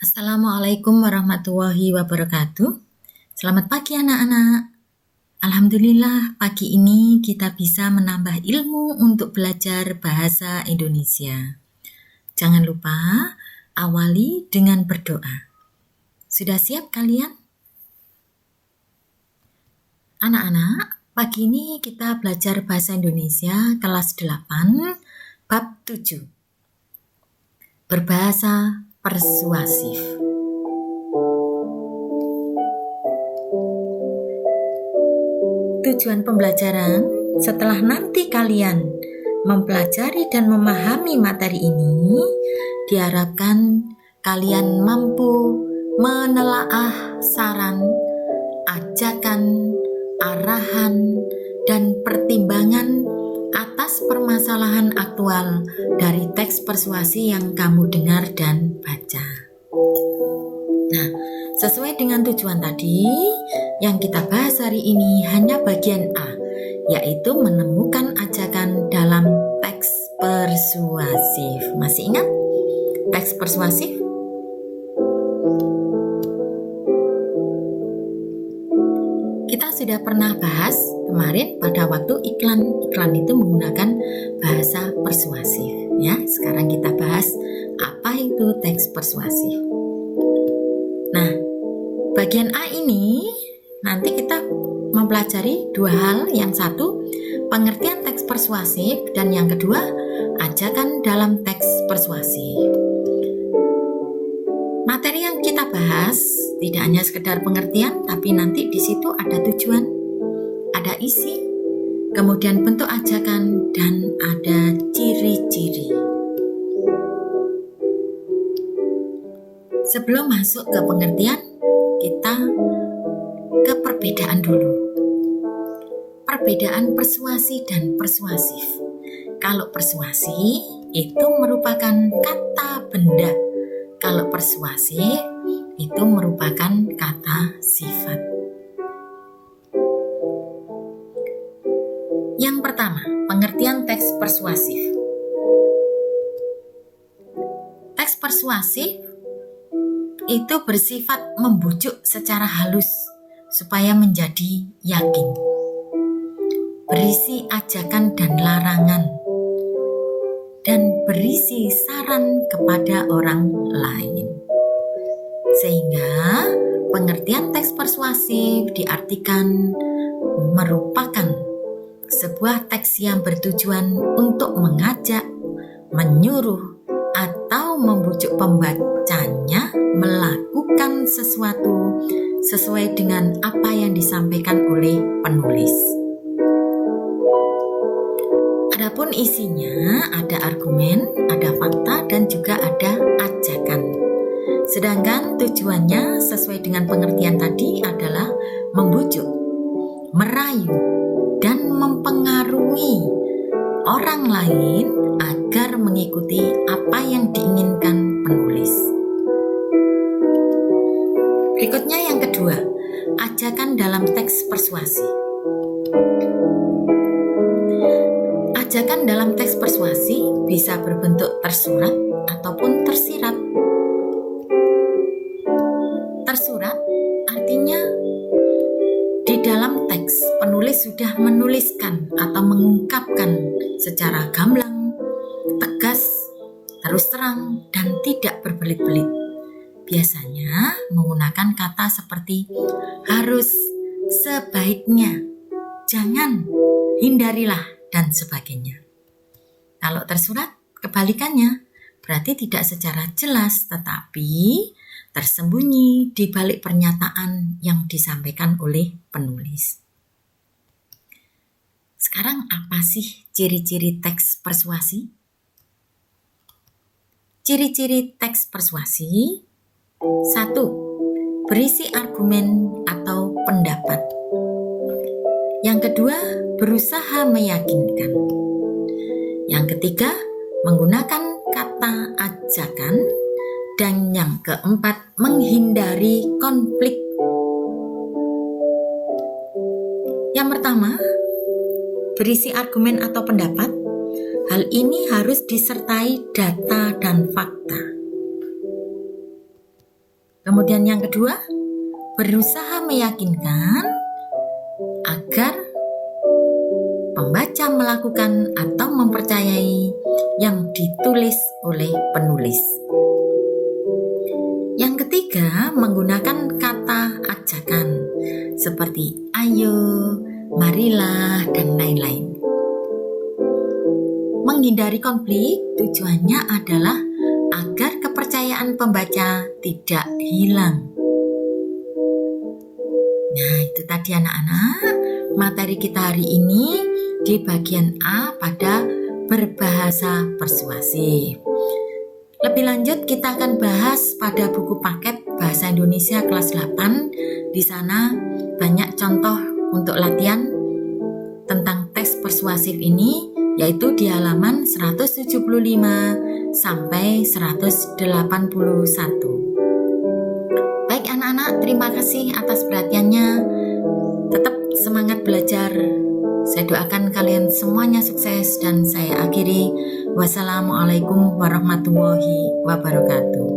Assalamualaikum warahmatullahi wabarakatuh. Selamat pagi anak-anak. Alhamdulillah pagi ini kita bisa menambah ilmu untuk belajar bahasa Indonesia. Jangan lupa awali dengan berdoa. Sudah siap kalian? Anak-anak, pagi ini kita belajar bahasa Indonesia kelas 8 bab 7. Berbahasa persuasif. Tujuan pembelajaran setelah nanti kalian mempelajari dan memahami materi ini, diharapkan kalian mampu menelaah saran, ajakan, arahan, dan pertimbangan atas permasalahan aktual dari teks persuasi yang kamu dengar dan baca. Nah, sesuai dengan tujuan tadi, yang kita bahas hari ini hanya bagian A, yaitu menemukan ajakan dalam teks persuasif. Masih ingat teks persuasif? Kita sudah pernah bahas kemarin pada waktu iklan itu menggunakan bahasa persuasif ya. Sekarang kita bahas apa itu teks persuasif. Nah, bagian A ini nanti kita mempelajari dua hal. Yang satu, pengertian teks persuasif, dan yang kedua, ajakan dalam teks persuasif. Materi yang kita bahas tidak hanya sekedar pengertian, tapi nanti di situ ada tujuan, ada isi, kemudian bentuk ajakan, dan ada ciri-ciri. Sebelum masuk ke pengertian, kita ke perbedaan dulu. Perbedaan persuasi dan persuasif. Kalau persuasi itu merupakan kata benda. Kalau persuasif itu merupakan kata sifat. Yang pertama, pengertian teks persuasif. Teks persuasif itu bersifat membujuk secara halus supaya menjadi yakin. Berisi ajakan dan larangan, dan berisi saran kepada orang lain. Sehingga pengertian teks persuasif diartikan merupakan sebuah teks yang bertujuan untuk mengajak, menyuruh, atau membujuk pembacanya melakukan sesuatu sesuai dengan apa yang disampaikan oleh penulis. Adapun isinya ada argumen, ada fakta, dan juga ada ajakan. Sedangkan tujuannya sesuai dengan pengertian tadi adalah membujuk, merayu, dan mempengaruhi orang lain agar mengikuti apa yang diinginkan penulis. Berikutnya yang kedua, ajakan dalam teks persuasi. Ajakan dalam teks persuasi bisa berbentuk tersurat ataupun tersirat. Tersurat artinya di dalam teks penulis sudah menuliskan atau mengungkapkan secara gamblang, tegas, terus terang, dan tidak berbelit-belit. Biasanya menggunakan kata seperti harus, sebaiknya, jangan, hindarilah, dan sebagainya. Kalau tersurat, kebalikannya, berarti tidak secara jelas, tetapi tersembunyi di balik pernyataan yang disampaikan oleh penulis. Sekarang apa sih ciri-ciri teks persuasi? Ciri-ciri teks persuasi: 1. Berisi argumen atau pendapat. Yang kedua, berusaha meyakinkan. Yang ketiga, menggunakan kata ajakan. Dan yang keempat, menghindari konflik. Yang pertama, berisi argumen atau pendapat. Hal ini harus disertai data dan fakta. Kemudian yang kedua, berusaha meyakinkan agar pembaca melakukan atau mempercayai yang ditulis oleh penulis. Yang ketiga, menggunakan kata ajakan seperti ayo, marilah, dan lain-lain. Menghindari konflik tujuannya adalah agar kepercayaan pembaca tidak hilang. Nah, itu tadi anak-anak, materi kita hari ini di bagian A pada berbahasa persuasif. Lebih lanjut kita akan bahas pada buku paket Bahasa Indonesia kelas 8. Di sana banyak contoh untuk latihan tentang teks persuasif ini, yaitu di halaman 175 sampai 181. Baik anak-anak, terima kasih atas perhatiannya. Tetap semangat belajar. Saya doakan kalian semuanya sukses dan saya akhiri. Wassalamualaikum warahmatullahi wabarakatuh.